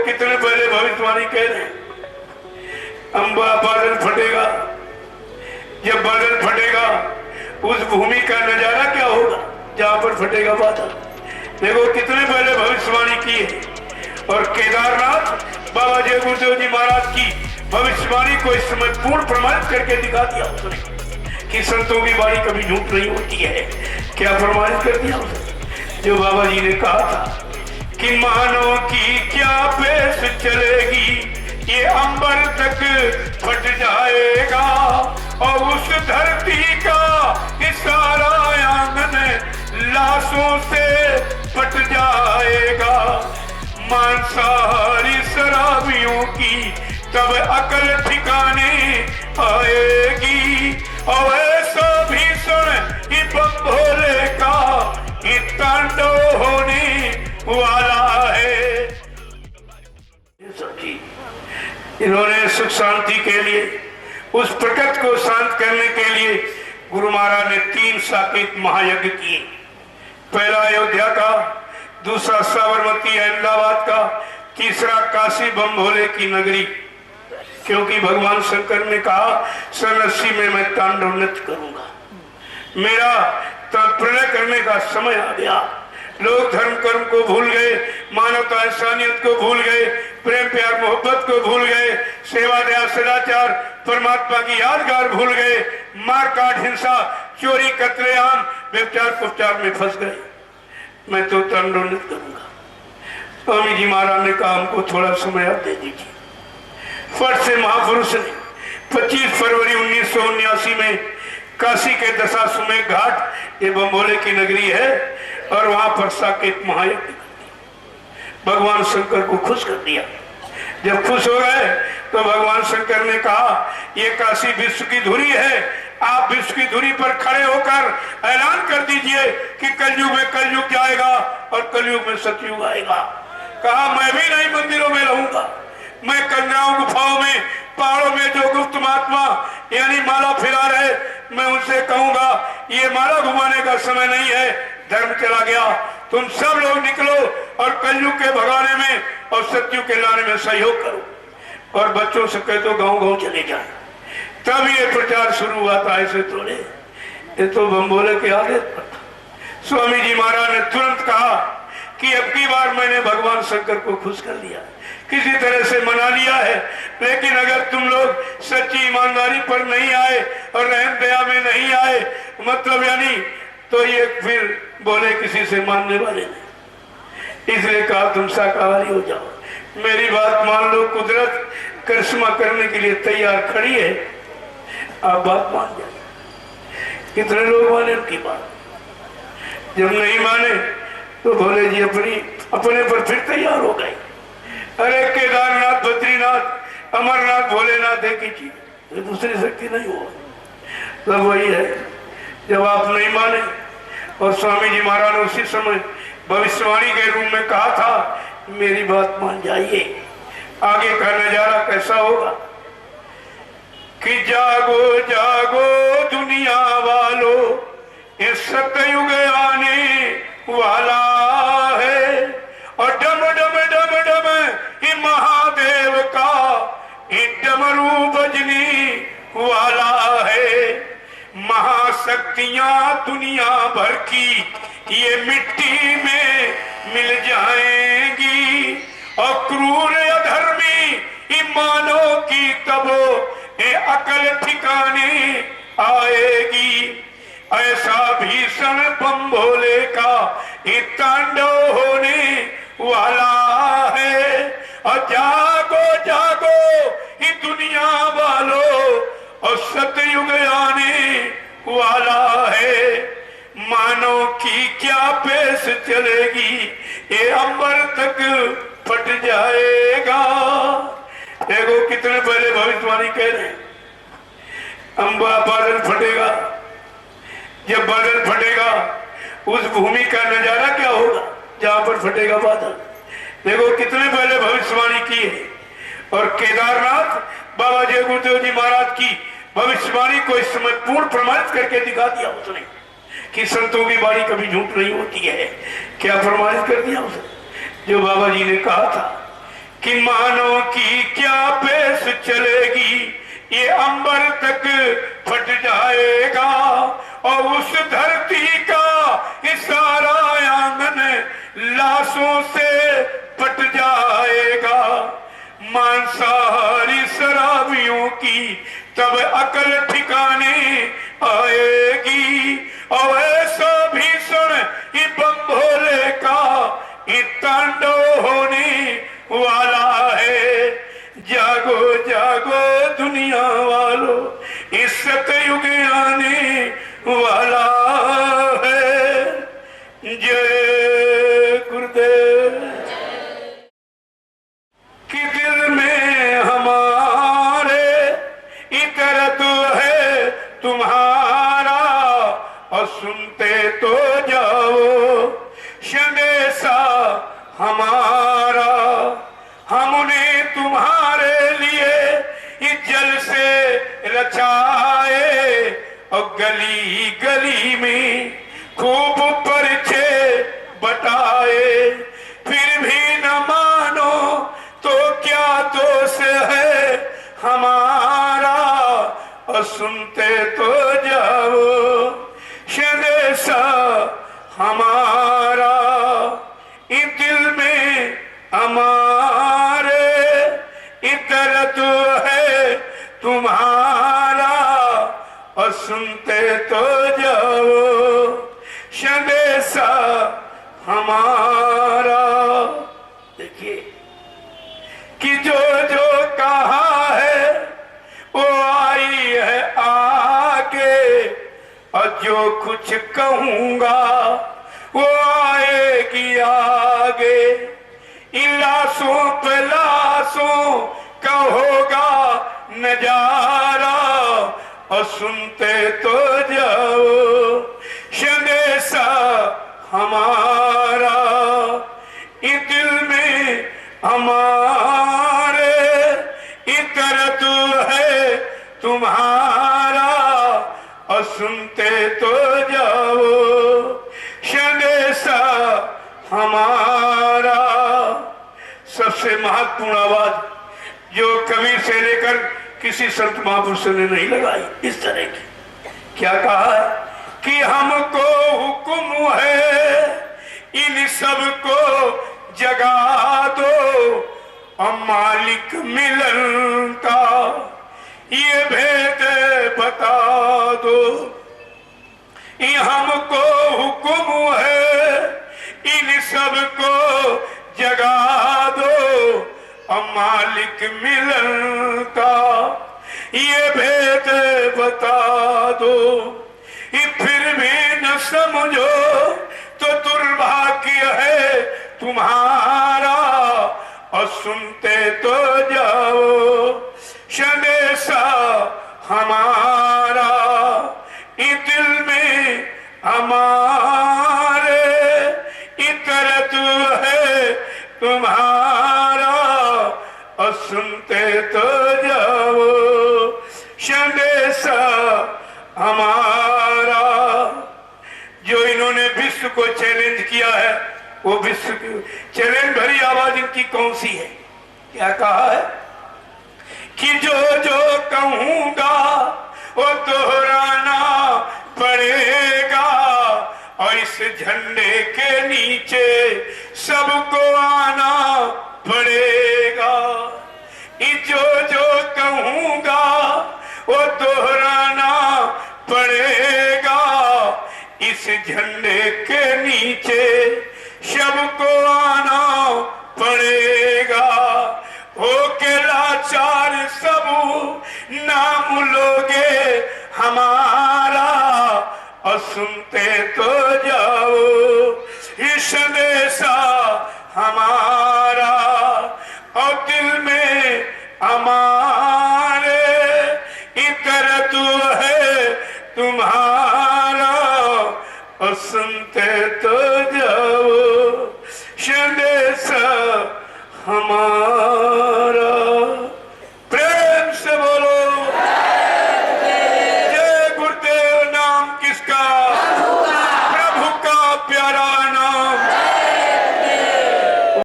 कितने पहले भविष्यवाणी कह रहे हैं, अम्बा बादल फटेगा, जब बादल फटेगा उस भूमि का नजारा क्या होगा जहां पर फटेगा बादल। देखो कितने पहले भविष्यवाणी की है। और केदारनाथ बाबा जय गुरुदेव जी महाराज की भविष्यवाणी को इस समय पूर्ण प्रमाणित करके दिखा दिया उसने कि संतों की वाणी कभी झूठ नहीं होती है। क्या प्रमाणित कर दिया उसने, जो बाबा जी ने कहा था कि मानव की क्या पेश चलेगी, ये अंबर तक फट जाएगा और उस धरती का सारा आंगन लाशों से पट जाएगा। मांसाहारी शराबियों की तब अकल ठिकाने आएगी और ऐसा भीषण बम भोले का तांडव होने वाला है। इन्होंने सुख शांति के लिए उस प्रकृति को शांत करने के लिए गुरु महाराज ने 3 साकेत महायज्ञ किए। पहला अयोध्या का, दूसरा साबरमती अहमदाबाद का, तीसरा काशी बम भोले की नगरी। क्योंकि भगवान शंकर ने कहा सन 80 में मैं तांडव नृत्य करूंगा, मेरा प्रलय करने का समय आ गया। लोग धर्म कर्म को भूल गए, मानवता इंसानियत को भूल गए, प्रेम प्यार मोहब्बत को भूल गए, सेवा दया सदाचार परमात्मा की यादगार भूल गए, मार काट हिंसा चोरी कत्लेआम व्यभिचार कुचार में फंस गए। मैं तो तांडव नृत्य करूंगा। स्वामी जी महाराज ने कहा हमको थोड़ा समय आप दे दीजिए। फट से महापुरुष ने 25 फरवरी 1979 में काशी के दशाश्वमेध घाट, ये बम भोले की नगरी है, और वहां पर साकेत महायज्ञ भगवान शंकर को खुश कर दिया। जब खुश हो गए तो भगवान शंकर ने कहा ये काशी विश्व की धुरी है, आप विश्व की धुरी पर खड़े होकर ऐलान कर दीजिए कि कलयुग में कलयुग जाएगा और कलयुग में सतयुग आएगा। कहा मैं भी नहीं मंदिरों में रहूंगा, मैं कन्याओं गुफाओं में पहाड़ों में जो गुप्त महात्मा यानी माला फिरा रहे, मैं उनसे कहूंगा ये माला घुमाने का समय नहीं है, धर्म चला गया, तुम सब लोग निकलो और कलयुग के भगाने में और सतयुग के लाने में सहयोग करो। और बच्चों से कह दो गांव गांव चले जाए। तब ये प्रचार शुरू हुआ था। ऐसे थोड़े, ये तो बम भोले के आगे पर था। स्वामी जी महाराज ने तुरंत कहा कि अब की बार मैंने भगवान शंकर को खुश कर लिया, किसी तरह से मना लिया है, लेकिन अगर तुम लोग सच्ची ईमानदारी पर नहीं आए और रहम दया में नहीं आए, मतलब यानी तो ये फिर बोले किसी से मानने वाले नहीं। इसलिए कहा तुम शाकाहारी हो जाओ, मेरी बात मान लो। कुदरत करिश्मा करने के लिए तैयार खड़ी है, आप बात मान जाए। कितने लोग माने उनकी बात, जब नहीं माने तो भोले जी अपने पर फिर तैयार हो गए। अरे केदारनाथ, बद्रीनाथ, अमरनाथ, भोलेनाथ एक ही चीज, दूसरी शक्ति नहीं हुआ। सब वही है। जब आप नहीं माने, और स्वामी जी महाराज ने उसी समय भविष्यवाणी के रूप में कहा था मेरी बात मान जाइए, आगे का नजारा कैसा होगा कि जागो जागो दुनिया वालों, ये सतयुग आने वाला है और डम डम डम डम ये महादेव का ये डमरू बजने वाला है। महाशक्तियां दुनिया भर की ये मिट्टी में मिल जाएंगी और क्रूर अधर्मी ईमानों की तबो ये अकल ठिकाने आएगी। ऐसा भीषण बम भोले का ये तांडव होने वाला है। और जागो जागो ये दुनिया वालों, और सतयुग आने वाला है। मानव की क्या पेश चलेगी, ये अंबर तक फट जाएगा। देखो कितने पहले भविष्यवाणी कह रहे हैं, अंबा बादल फटेगा, जब बादल फटेगा उस भूमि का नजारा क्या होगा जहां पर फटेगा बादल। देखो कितने पहले भविष्यवाणी की है। और केदारनाथ बाबा जय गुरुदेव जी महाराज की भविष्यवाणी को इस समय पूर्ण प्रमाणित करके दिखा दिया उसने कि संतों की वाणी कभी झूठ नहीं होती है। क्या प्रमाणित कर दिया उसने, जो बाबा जी ने कहा था कि मानो की क्या पेश चलेगी, ये अंबर तक फट जाएगा और उस धरती का ये सारा आंगन लाशों से पट जाएगा। मांसाहारी शराबियों की तब अकल ठिकाने आएगी और ऐसा भीषण ये बम भोले का ये तांडव होने वाला है। जागो जागो दुनिया वालों, इस सतयुग आने वाला है। जय गुरुदेव। कि दिल में हमारे इतर तो है तुम्हारा और सुनते तो जाओ संदेशा हमारा। हमने तुम्हारे लिए इस जल से रचाए और गली गली में खूब परिचय बटाए, फिर भी न मानो तो क्या दोष है हमारा और सुनते तो जाओ संदेशा हमारा। इस दिल में हमारे इतर तो है तुम्हारा और सुनते तो जाओ संदेशा हमारा। देखिए कि जो जो कहा है वो आई है आगे और जो कुछ कहूंगा वो आएगी आगे। इन लाशों पे लाशों का होगा नजारा और सुनते तो जाओ संदेशा हमारा। इस दिल में हमारे इतर तो है तुम्हारा और सुनते तो जाओ संदेशा हमारा। सबसे महत्वपूर्ण आवाज जो कवि से लेकर किसी संत महापुरुष ने नहीं लगाई इस तरह की। क्या कहा है कि हमको हुक्म है इन सबको जगा दो और मालिक मिलन का ये भेद बता दो। ये हमको हुक्म है इन सबको जगा दो और मालिक मिलन का ये भेद बता दो। ये फिर भी न समझो तो दुर्भाग्य है तुम्हारा और सुनते तो जाओ संदेशा हमारा। इस दिल में हमारे इतर तो है तुम्हारा और सुनते तो जाओ संदेशा हमारा। जो इन्होंने विश्व को चैलेंज किया है वो विश्व की चैलेंज भरी आवाज इनकी कौन सी है? क्या कहा है कि जो जो कहूंगा वो दोहराना पड़ेगा और इस झंडे के नीचे सबको आना पड़ेगा। जो जो कहूंगा वो दोहराना पड़ेगा इस झंडे के नीचे सबको आना पड़ेगा। होके लाचार सब नाम लोगे हमारा और सुनते तो जाओ ये संदेशा हमारा। और दिल में हमारे इतर तो है तुम्हारा और सुनते तो जाओ संदेशा हमारा।